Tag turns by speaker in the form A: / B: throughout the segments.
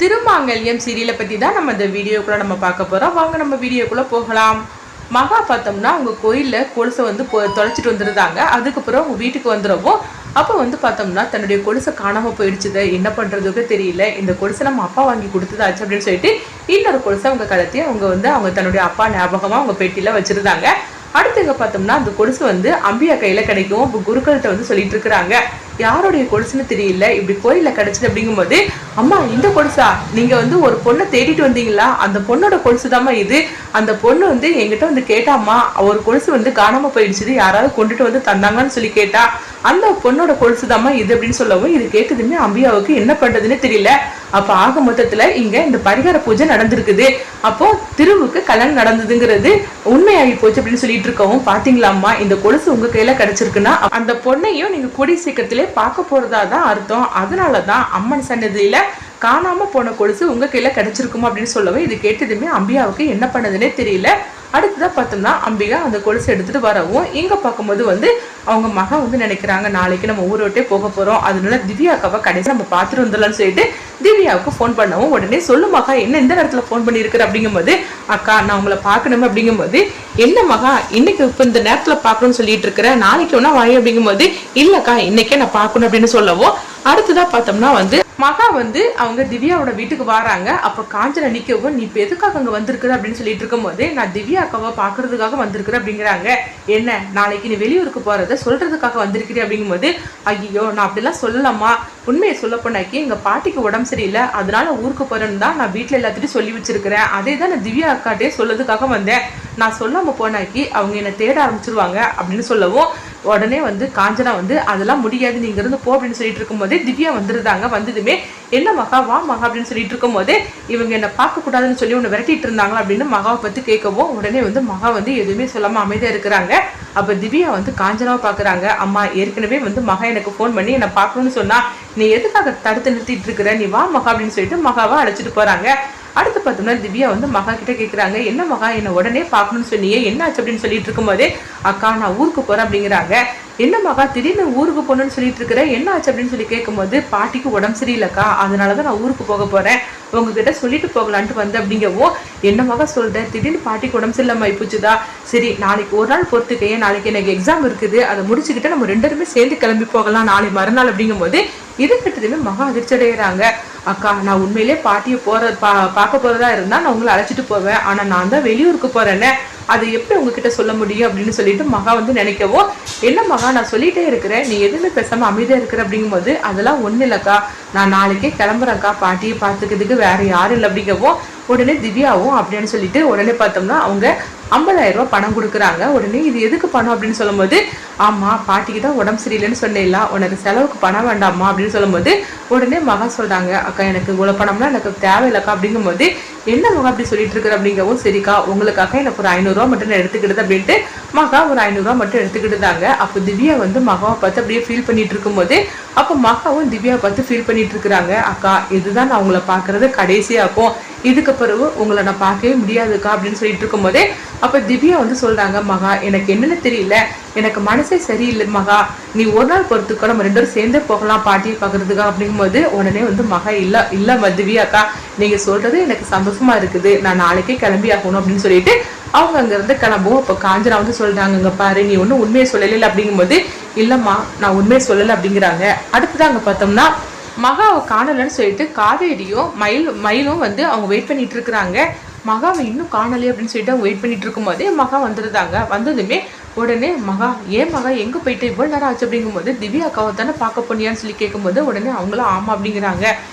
A: திருமாங்கல்யம் சீரியலை பற்றி தான் நம்ம இந்த வீடியோக்குள்ளே நம்ம பார்க்க போகிறோம். வாங்க நம்ம வீடியோக்குள்ளே போகலாம். மகா பார்த்தோம்னா அவங்க கோயிலில் கொலுசை வந்து தொலைச்சிட்டு வந்துருந்தாங்க. அதுக்கப்புறம் அவங்க வீட்டுக்கு வந்துடுவோம். அப்போ வந்து பார்த்தோம்னா தன்னுடைய கொலுசை காணாமல் போயிடுச்சுது. என்ன பண்ணுறதுக்கு தெரியல. இந்த கொலுசை நம்ம அப்பா வாங்கி கொடுத்ததாச்சு அப்படின்னு சொல்லிட்டு இன்னொரு கொலுசை அவங்க கலத்தி அவங்க தன்னுடைய அப்பா ஞாபகமாக அவங்க பெட்டியில் வச்சுருந்தாங்க. அடுத்து இங்கே பார்த்தோம்னா அந்த கொலுசு வந்து அம்பியா கையில் கிடைக்கும். இப்போ குருக்கள்கிட்ட வந்து சொல்லிட்டு இருக்கிறாங்க, யாருடைய கொலுசுன்னு தெரியல, இப்படி கோயிலில் கிடைச்சது அப்படிங்கும்போது, அம்மா இந்த கொலுசா, நீங்கள் வந்து ஒரு பொண்ணை தேடிட்டு வந்தீங்களா, அந்த பொண்ணோட கொலுசு தாம்மா இது. அந்த பொண்ணு வந்து என்கிட்ட வந்து கேட்டாம்மா, ஒரு கொலுசு வந்து காணாமல் போயிடுச்சுது, யாராவது கொண்டுட்டு வந்து தந்தாங்கன்னு சொல்லி கேட்டா, அந்த பொண்ணோட கொலுசு தாம்மா இது அப்படின்னு சொல்லவும் இது கேட்குதுமே அம்பியாவுக்கு என்ன பண்ணுறதுன்னு தெரியல. அப்போ ஆக மொத்தத்தில் இங்கே இந்த பரிகார பூஜை நடந்திருக்குது. அப்போ திருவுக்கு கல்யாணம் நடந்ததுங்கிறது உண்மையாகி போச்சு அப்படின்னு சொல்லிட்டு இருக்கவும், பார்த்தீங்களாம்மா இந்த கொலுசு உங்கள் கையில் கிடைச்சிருக்குன்னா அந்த பொண்ணையும் நீங்கள் கூடிய சீக்கிரத்திலே பார்க்க போகிறதா தான் அர்த்தம். அதனால தான் அம்மன் சன்னதியில் காணாமல் போன கொலுசு உங்கள் கையில் கிடைச்சிருக்குமா அப்படின்னு சொல்லவும் இது கேட்டதுமே அம்பியாவுக்கு என்ன பண்ணதுன்னே தெரியல. அடுத்ததான் பார்த்தோம்னா அம்பிகா அந்த கொலுசை எடுத்துட்டு வரவும் இங்கே பார்க்கும்போது வந்து அவங்க மகன் வந்து நினைக்கிறாங்க, நாளைக்கு நம்ம ஊரை விட்டே போக போகிறோம், அதனால திவ்யாக்காவை கடைசி நம்ம பார்த்துட்டு வந்துடலாம்னு சொல்லிட்டு திவ்யாவுக்கு ஃபோன் பண்ணவும் உடனே சொல்லு மகா, என்ன இந்த நேரத்தில் ஃபோன் பண்ணியிருக்கிற அப்படிங்கும்போது, அக்கா நான் உங்களை பார்க்கணும் அப்படிங்கும்போது, என்ன மகா இன்னைக்கு இப்போ இந்த நேரத்தில் பார்க்கணும்னு சொல்லிட்டு இருக்கிறேன், நாளைக்கு ஒன்றா வாய் அப்படிங்கும்போது, இல்லைக்கா இன்னைக்கே நான் பார்க்கணும் அப்படின்னு சொல்லவும் அடுத்ததான் பார்த்தோம்னா வந்து மகா வந்து அவங்க திவ்யாவோட வீட்டுக்கு வராங்க. அப்போ காஞ்சனா நிற்கவும், நீ இப்போ எதுக்காக அங்கே வந்திருக்குற அப்படின்னு சொல்லிட்டு இருக்கும்போது, நான் திவ்யா அக்காவை பார்க்கறதுக்காக வந்திருக்கிறேன் அப்படிங்கிறாங்க. என்ன நாளைக்கு நீ வெளியூருக்கு போகிறத சொல்கிறதுக்காக வந்திருக்கிறேன் அப்படிங்கும்போது, ஐயோ நான் அப்படிலாம் சொல்லலாமா, உண்மையை சொல்ல போனாக்கி எங்கள் பாட்டிக்கு உடம்பு சரியில்லை, அதனால ஊருக்கு போகிறேன்னு தான் நான் வீட்டில் எல்லாத்துட்டையும் சொல்லி வச்சிருக்கிறேன், அதே தான் நான் திவ்யா அக்காட்டே சொல்லதுக்காக வந்தேன், நான் சொல்லாமல் போனாக்கி அவங்க என்னை தேட ஆரம்பிச்சிருவாங்க அப்படின்னு சொல்லவும் உடனே வந்து காஞ்சனா வந்து அதெல்லாம் முடியாது, நீங்க இருந்து போ அப்படின்னு சொல்லிட்டு இருக்கும்போதே திவ்யா வந்துருந்தாங்க. வந்ததுமே என்ன மகா வா மகா அப்படின்னு சொல்லிட்டு இருக்கும் போதே இவங்க என்ன பார்க்க கூடாதுன்னு சொல்லி ஒன்று விரட்டிட்டு இருந்தாங்களா அப்படின்னு மகாவை பற்றி கேட்கவும் உடனே வந்து மகா வந்து எதுவுமே சொல்லாமல் அமைதியாக இருக்கிறாங்க. அப்போ திவ்யா வந்து காஞ்சனாவை பார்க்குறாங்க. அம்மா ஏற்கனவே வந்து மகா எனக்கு ஃபோன் பண்ணி என்னை பார்க்கணும்னு சொன்னா, நீ எதுக்காக தடுத்து நிறுத்திட்டு இருக்கிற, நீ வா மகா அப்படின்னு சொல்லிட்டு மகாவை அழைச்சிட்டு போறாங்க. அடுத்து பார்த்தோம்னா திவ்யா வந்து மகா கிட்ட கேட்குறாங்க, என்ன மகா என்னை உடனே பார்க்கணும்னு சொன்னியே என்ன ஆச்சு அப்படின்னு சொல்லிட்டு இருக்கும்போதே, அக்கா நான் ஊருக்கு போகிறேன் அப்படிங்கிறாங்க. என்ன மகா திடீர்னு ஊருக்கு போகணும்னு சொல்லிட்டு இருக்கிறேன், என்ன ஆச்சு அப்படின்னு சொல்லி கேட்கும்போது, பாட்டிக்கு உடம்பு சரியில்லைக்கா, அதனால தான் நான் ஊருக்கு போக போகிறேன், உங்ககிட்ட சொல்லிட்டு போகலான்ட்டு வந்து அப்படிங்கவும், என்ன மகா சொல்கிறேன், திடீர்னு பாட்டிக்கு உடம்பு சரியில்லாமல் ஆயிப்போச்சுதா, சரி நாளைக்கு ஒரு நாள் பொறுத்துக்கையே, நாளைக்கு எனக்கு எக்ஸாம் இருக்குது, அதை முடிச்சுக்கிட்டு நம்ம 2 பேருமே சேர்ந்து கிளம்பி போகலாம் நாளை மறுநாள் அப்படிங்கும்போது இது கிட்டதுமே மகா அதிர்ச்சி அடைகிறாங்க. அக்கா நான் உண்மையிலே பாட்டியை பார்க்க போகிறதா இருந்தால் நான் உங்களை அழைச்சிட்டு போவேன், ஆனால் நான் தான் வெளியூருக்கு போகிறேன்னு அதை எப்படி உங்ககிட்ட சொல்ல முடியும் அப்படின்னு சொல்லிட்டு மகா வந்து நினைக்கவும், என்ன மகா நான் சொல்லிட்டே இருக்கிறேன், நீ எதுவுமே பேசாமல் அமைதியாக இருக்கிற அப்படிங்கும்போது, அதெல்லாம் ஒன்றும் இல்லைக்கா, நான் நாளைக்கே கிளம்புறேன்க்கா, பாட்டியை பார்த்துக்கிறதுக்கு வேற யாரும் இல்லை அப்படிங்கவும் உடனே திவ்யாவும் அப்படின்னு சொல்லிட்டு உடனே பார்த்தோம்னா அவங்க 50,000 ரூபாய் பணம் கொடுக்குறாங்க. உடனே இது எதுக்கு பணம் அப்படின்னு சொல்லும்போது, ஆமாம் பாட்டிக்கு தான் உடம்பு சரியில்லைன்னு சொன்னேன்ல, உனக்கு செலவுக்கு பணம் வேண்டாமா அப்படின்னு சொல்லும்போது உடனே மகா சொல்கிறாங்க, அக்கா எனக்கு இவ்வளோ பணம்லாம் எனக்கு தேவையில்லைக்கா அப்படிங்கும்போது, என்ன மகா அப்படி சொல்லிட்டு இருக்கிற அப்படிங்கவும், சரிக்கா உங்களுக்காக எனக்கு ஒரு 500 ரூபா மட்டும் நான் எடுத்துக்கிடுது அப்படின்ட்டு மகா ஒரு 500 ரூபா மட்டும் எடுத்துக்கிட்டுதாங்க. அப்போ திவ்யா வந்து மகாவை பார்த்து அப்படியே ஃபீல் பண்ணிட்டு இருக்கும்போது, அப்போ மகாவும் திவ்யாவை பார்த்து ஃபீல் பண்ணிட்டு இருக்கிறாங்க, அக்கா இதுதான் நான் உங்களை பார்க்கறது கடைசியாகும், இதுக்கு பிறகு உங்களை நான் பார்க்கவே முடியாதுக்கா அப்படின்னு சொல்லிட்டு இருக்கும்போதே அப்போ திவ்யா வந்து சொல்கிறாங்க, மகா எனக்கு என்னன்னு தெரியல, எனக்கு மனசே சரியில்லை மகா, நீ ஒரு நாள் பொறுத்துக்கோ, நம்ம 2 பேரும் சேர்ந்தே போகலாம் பாட்டியை பார்க்கறதுக்கா அப்படிங்கும்போது உடனே வந்து மகா இல்லை திவ்யாக்கா நீங்கள் சொல்கிறது எனக்கு சந்தோஷமா இருக்குது, நான் நாளைக்கே கிளம்பி ஆகணும் அப்படின்னு சொல்லிட்டு அவங்க அங்கேருந்து கிளம்புவோம். இப்போ காஞ்சனா வந்து சொல்கிறாங்க, இங்கே பாரு நீ ஒன்றும் உண்மையை சொல்லலை அப்படிங்கும்போது, இல்லைம்மா நான் உண்மையை சொல்லலை அப்படிங்கிறாங்க. அடுத்ததான் அங்கே பார்த்தோம்னா மகாவை காணலைன்னு சொல்லிட்டு காவேரியும் மயிலும் வந்து அவங்க வெயிட் பண்ணிட்டு இருக்கிறாங்க. மகாவை இன்னும் காணலை அப்படின்னு சொல்லிட்டு அவங்க வெயிட் பண்ணிட்டு இருக்கும்போதே மகா வந்துருந்தாங்க. வந்ததுமே உடனே மகா ஏன் மகா எங்கே போயிட்டு இவ்வளோ நேரம் ஆச்சு அப்படிங்கும்போது, திவ்யா அக்காவை தானே பார்க்க போனியான்னு சொல்லி கேட்கும்போது உடனே அவங்களும் ஆமாம் அப்படிங்கிறாங்க.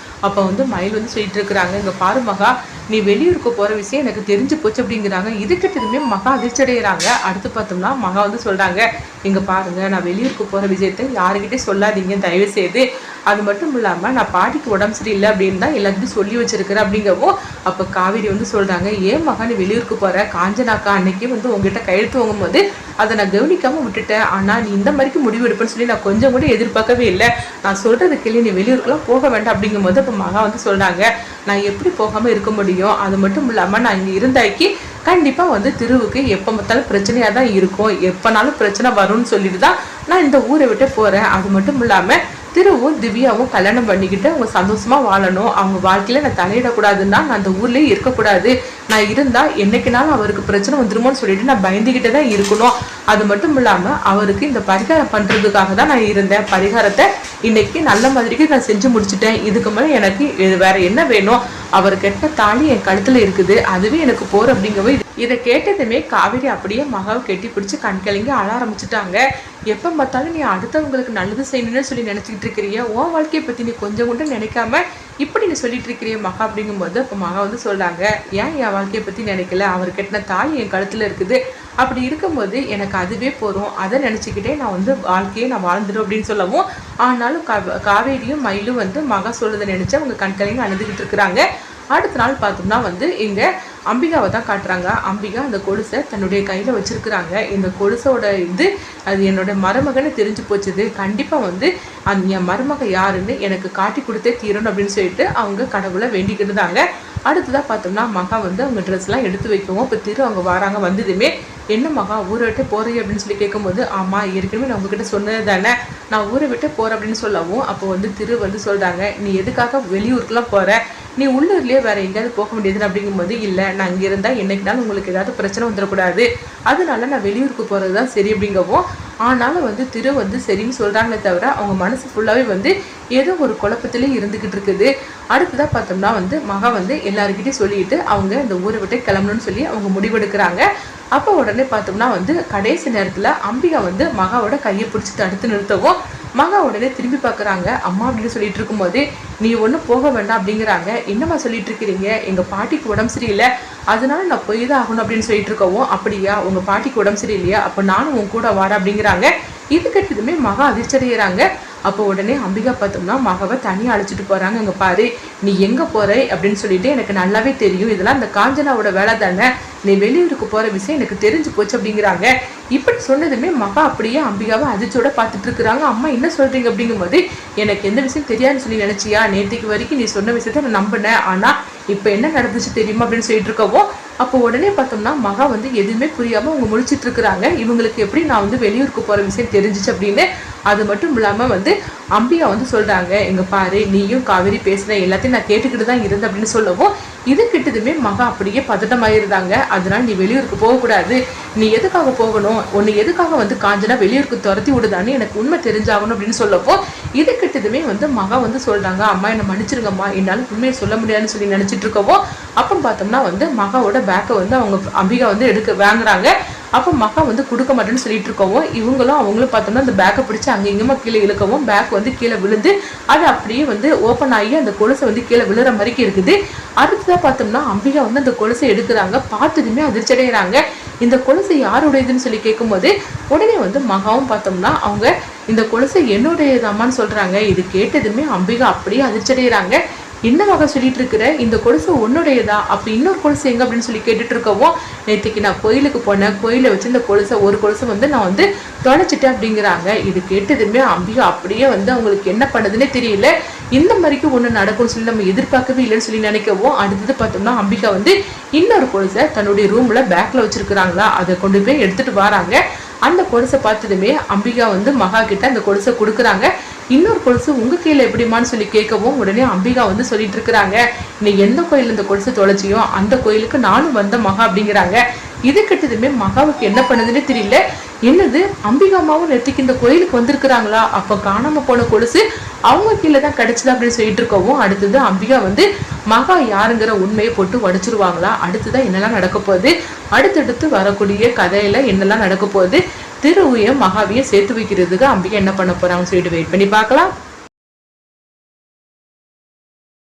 A: அப்போ வந்து மயில் வந்து சொல்லிட்டு இருக்கிறாங்க, இங்கே பாரு மகா நீ வெளியூருக்கு போகிற விஷயம் எனக்கு தெரிஞ்சு போச்சு அப்படிங்கிறாங்க. இதுக்கிட்டதுமே மகா அதிர்ச்சி அடைகிறாங்க. அடுத்து பார்த்தோம்னா மகா வந்து சொல்கிறாங்க, இங்கே பாருங்கள் நான் வெளியூருக்கு போகிற விஷயத்தை யாருக்கிட்டே சொல்லாதீங்க தயவு செய்து, அது மட்டும் இல்லாமல் நான் பாட்டிக்கு உடம்பு சரியில்லை அப்படின்னு தான் எல்லாத்தையும் சொல்லி வச்சிருக்கிறேன் அப்படிங்கவும் அப்போ காவேரி வந்து சொல்கிறாங்க, ஏன் மகா நீ வெளியூருக்கு போகிற, காஞ்சனாக்கா அன்னைக்கு வந்து உங்ககிட்ட கையெழுத்து வாங்கும்போது அதை நான் கவனிக்காமல் விட்டுட்டேன், ஆனால் நீ இந்த மாதிரிக்கு முடிவு எடுப்பேன்னு சொல்லி நான் கொஞ்சம் கூட எதிர்பார்க்கவே இல்லை, நான் சொல்கிறது கேள்வி நீ வெளியூருக்குலாம் போக வேண்டாம் அப்படிங்கும்போது இப்போ மகா வந்து சொல்கிறாங்க, நான் எப்படி போகாமல் இருக்க முடியும், அது மட்டும் இல்லாமல் நான் இங்கே இருந்தாக்கி கண்டிப்பாக வந்து திருவுக்கு எப்போ பார்த்தாலும் பிரச்சனையாக தான் இருக்கும், எப்போனாலும் பிரச்சனை வரும்னு சொல்லிட்டு தான் நான் இந்த ஊரை விட்டு போகிறேன், அது மட்டும் இல்லாமல் திருவும் திவ்யாவும் கல்யாணம் பண்ணிக்கிட்டு அவங்க சந்தோஷமா வாழணும், அவங்க வாழ்க்கையில நான் தலையிடக்கூடாதுன்னா நான் அந்த ஊர்லயே இருக்கக்கூடாது, நான் இருந்தா என்னைக்குனாலும் அவருக்கு பிரச்சனை வந்துருமோன்னு சொல்லிட்டு நான் பயந்துகிட்டே தான் இருக்கணும். அது மட்டும் இல்லாம அவருக்கு இந்த பரிகாரம் பண்றதுக்காக தான் நான் இருந்தேன். பரிகாரத்தை இன்னைக்கு நல்ல மாதிரிக்கு நான் செஞ்சு முடிச்சுட்டேன். இதுக்கு மேலே எனக்கு வேற என்ன வேணும்? அவர் கெட்ட தாலி என் கழுத்துல இருக்குது, அதுவே எனக்கு போற அப்படிங்கவே. இதை கேட்டதுமே காவேரி அப்படியே மகாவை கெட்டி பிடிச்சி கண்கலங்கி அழ ஆரம்பிச்சுட்டாங்க. எப்போ பார்த்தாலும் நீ அடுத்தவங்களுக்கு நல்லது செய்யணும்னு சொல்லி நினச்சிக்கிட்டு இருக்கிறிய, உன் வாழ்க்கையை பற்றி நீ கொஞ்சம் கூட நினைக்காம இப்படி நீ சொல்லிட்டு இருக்கிறிய மகா அப்படிங்கும்போது அப்போ மகா வந்து சொல்கிறாங்க, ஏன் என் வாழ்க்கையை பற்றி நினைக்கல, அவர் கெட்டின தாலி என் கழுத்தில் இருக்குது, அப்படி இருக்கும்போது எனக்கு அதுவே போதும், அதை நினச்சிக்கிட்டே நான் வந்து வாழ்க்கையை நான் வாழ்ந்துடும் அப்படின்னு சொல்லவும், ஆனாலும் காவேரியும் மயிலும் வந்து மகா சொல்றதை நினச்சி அவங்க கண்கலங்கி அழுதுகிட்டு இருக்கிறாங்க. அடுத்த நாள் பார்த்தோம்னா வந்து இங்கே அம்பிகாவை தான் காட்டுறாங்க. அம்பிகா அந்த கொலுசை தன்னுடைய கையில் வச்சிருக்கிறாங்க. இந்த கொலுசோட இது அது என்னோட மருமகன்னு தெரிஞ்சு போச்சுது, கண்டிப்பாக வந்து என் மருமக யாருன்னு எனக்கு காட்டி கொடுத்தே தீரணும் அப்படின்னு சொல்லிட்டு அவங்க கடவுளை வேண்டிக்கிட்டுதாங்க. அடுத்ததாக பார்த்தோம்னா மகா வந்து அவங்க ட்ரெஸ்லாம் எடுத்து வைக்கவும் இப்போ திரு அவங்க வராங்க. வந்ததுமே என்ன மகா ஊரை விட்டு போகிறீ அப்படின்னு சொல்லி கேட்கும்போது, ஆமாம் ஏற்கனவே நான் உங்ககிட்ட சொன்னது தானே, நான் ஊரை விட்டு போகிறேன் அப்படின்னு சொல்லவும் அப்போ வந்து திரு வந்து சொல்கிறாங்க, நீ எதுக்காக வெளியூருக்குலாம் போகிற, நீ உள்ளூர்லேயே வேற எங்கேயாவது போக முடியுதுன்னு அப்படிங்கும்போது, இல்லை நான் இங்கே இருந்தால் என்னைக்குனாலும் உங்களுக்கு ஏதாவது பிரச்சனை வந்துடக்கூடாது, அதனால நான் வெளியூருக்கு போகிறது தான் சரி அப்படிங்கவும், ஆனாலும் வந்து திரு வந்து சரின்னு சொல்கிறாங்களே தவிர அவங்க மனசு ஃபுல்லாகவே வந்து ஏதோ ஒரு குழப்பத்திலே இருந்துக்கிட்டு இருக்குது. அடுத்ததாக பார்த்தோம்னா வந்து மகா வந்து எல்லாருக்கிட்டையும் சொல்லிட்டு அவங்க இந்த ஊரை விட்டு கிளம்பணும்னு சொல்லி அவங்க முடிவெடுக்கிறாங்க. அப்போ உடனே பார்த்தோம்னா வந்து கடைசி நேரத்தில் அம்பிகா வந்து மகாவோட கையை பிடிச்சி தடுத்து நிறுத்தவும் மகா உடனே திரும்பி பார்க்குறாங்க. அம்மா அப்படின்னு சொல்லிட்டு இருக்கும்போது, நீ ஒன்றும் போக வேண்டாம் அப்படிங்கிறாங்க. என்னம்மா சொல்லிட்டு இருக்கிறீங்க, எங்கள் பாட்டிக்கு உடம்பு சரியில்லை, அதனால நான் போய் தான் ஆகணும் அப்படின்னு சொல்லிட்டு இருக்கவும், அப்படியா உங்கள் பாட்டிக்கு உடம்பு சரியில்லையா, அப்போ நானும் உன் கூட வரேன் அப்படிங்கிறாங்க. இது கெட்டதுமே மகா அதிர்ச்சடைகிறாங்க. அப்போ உடனே அம்பிகா பார்த்தோம்னா மகாவை தனியாக அழைச்சிட்டு போகிறாங்க. அங்கே பாரு நீ எங்கே போகிற அப்படின்னு சொல்லிட்டு எனக்கு நல்லாவே தெரியும், இதெல்லாம் இந்த காஞ்சனாவோட வேலை தானே, நீ வெளியூருக்கு போகிற விஷயம் எனக்கு தெரிஞ்சு போச்சு அப்படிங்கிறாங்க. இப்படி சொன்னதுமே மகா அப்படியே அம்பிகாவை அதிர்ச்சியோட பார்த்துட்டு இருக்கிறாங்க. அம்மா என்ன சொல்கிறீங்க அப்படிங்கும்போது, எனக்கு எந்த விஷயம் தெரியாதுன்னு சொல்லி நினச்சியா, நேற்றுக்கு வரைக்கும் நீ சொன்ன விஷயத்த நான் நம்பினேன், ஆனால் இப்போ என்ன நடந்துச்சு தெரியுமா அப்படின்னு சொல்லிட்டு இருக்கவும் அப்போ உடனே பார்த்தோம்னா மகா வந்து எதுவுமே புரியாமல் அவங்க முழிச்சிட்டு இருக்கிறாங்க. இவங்களுக்கு எப்படி நான் வந்து வெளியூருக்கு போகிற விஷயம் தெரிஞ்சிச்சு அப்படின்னு. அது மட்டும் இல்லாமல் வந்து அம்பிகா வந்து சொல்கிறாங்க, எங்கள் பாரு நீயும் காவேரி பேசுகிற எல்லாத்தையும் நான் கேட்டுக்கிட்டு தான் இருந்தேன் அப்படின்னு சொல்லவும் இது கிட்டதுமே மகா அப்படியே பதட்டமாயிருந்தாங்க. அதனால நீ வெளியூருக்கு போகக்கூடாது, நீ எதுக்காக போகணும், ஒன்று எதுக்காக வந்து காஞ்சனா வெளியூருக்கு துரத்தி விடுதான்னு எனக்கு உண்மை தெரிஞ்சாகணும் அப்படின்னு சொல்லப்போ இது கிட்டதுமே வந்து மகா வந்து சொல்கிறாங்க, அம்மா என்னை மன்னிச்சிருங்கம்மா, என்னால் உண்மையை சொல்ல முடியாதுன்னு சொல்லி நினச்சிட்டு இருக்கவோ அப்போ பார்த்தோம்னா வந்து மகாவோட பேக்கை வந்து அவங்க அம்பிகா வந்து வாங்குறாங்க. அப்போ மகா வந்து கொடுக்க மாட்டேன்னு சொல்லிட்டு இருக்கவும் அவங்களும் பார்த்தோம்னா அந்த பேக்கை பிடிச்சி அங்கே இங்கேமா கீழே இழுக்கவும் பேக் வந்து கீழே விழுந்து அது அப்படியே வந்து ஓப்பன் ஆகி அந்த கொலுசை வந்து கீழே விழுற மாதிரிக்கு இருக்குது. அடுத்ததாக பார்த்தோம்னா அம்பிகா வந்து அந்த கொலுசை எடுக்கிறாங்க. பார்த்ததுமே அதிர்ச்சடைகிறாங்க. இந்த கொலுசை யாருடையதுன்னு சொல்லி கேட்கும்போது உடனே வந்து மகாவும் பார்த்தோம்னா அவங்க இந்த கொலுசை என்னுடையதாமான்னு சொல்கிறாங்க. இது கேட்டதுமே அம்பிகா அப்படியே அதிர்ச்சடைகிறாங்க. என்ன மகா சொல்லிட்டு இருக்கிற, இந்த கொலுசு உன்னுடையதா, அப்போ இன்னொரு கொலுசு எங்க அப்படின்னு சொல்லி கேட்டுட்டு இருக்கவும் நேற்றுக்கு நான் கோயிலுக்கு போனேன், கோயிலை வச்சு இந்த கொலுசை ஒரு கொலுசை வந்து நான் வந்து தொலைச்சிட்டேன் அப்படிங்கிறாங்க. இது கேட்டதுமே அம்பிகா அப்படியே வந்து அவங்களுக்கு என்ன பண்ணுதுன்னே தெரியல. இந்த மாதிரிக்கு ஒன்று நடக்கும்னு சொல்லி நம்ம எதிர்பார்க்கவே இல்லைன்னு சொல்லி நினைக்கவும் அடுத்தது பார்த்தோம்னா அம்பிகா வந்து இன்னொரு கொலுசை தன்னுடைய ரூம்ல பேக்ல வச்சிருக்கிறாங்களா, அதை கொண்டு போய் எடுத்துட்டு வராங்க. அந்த கொலுசை பார்த்ததுமே அம்பிகா வந்து மகா கிட்ட அந்த கொலுசை கொடுக்குறாங்க. இன்னொரு கொலுசு உங்க கீழே எப்படிமான்னு சொல்லி கேட்கவும் உடனே அம்பிகா வந்து சொல்லிட்டு இருக்கிறாங்க, நீ எந்த கோயில் இந்த கொலுசு தொலைச்சியோ அந்த கோயிலுக்கு நானும் வந்த மகா அப்படிங்கிறாங்க. இது கிட்டதுமே மகாவுக்கு என்ன பண்ணுதுன்னு தெரியல. என்னது அம்பிகாமாவும் நெத்திக்கு இந்த கோயிலுக்கு வந்திருக்கிறாங்களா, அப்போ காணாம போன கொலுசு அவங்க கீழே தான் கிடைச்சது அப்படின்னு சொல்லிட்டு இருக்கவும் அடுத்தது அம்பிகா வந்து மகா யாருங்கிற உண்மையை போட்டு உடைச்சிருவாங்களா, அடுத்துதான் என்னெல்லாம் நடக்க போகுது, அடுத்தடுத்து வரக்கூடிய கதையில என்னெல்லாம் நடக்க போகுது, திருவையும் மகாவையும் சேர்த்து வைக்கிறதுக்கு அம்பிகா என்ன பண்ண போறாங்கன்னு சொல்லிட்டு வெயிட் பண்ணி பார்க்கலாம்.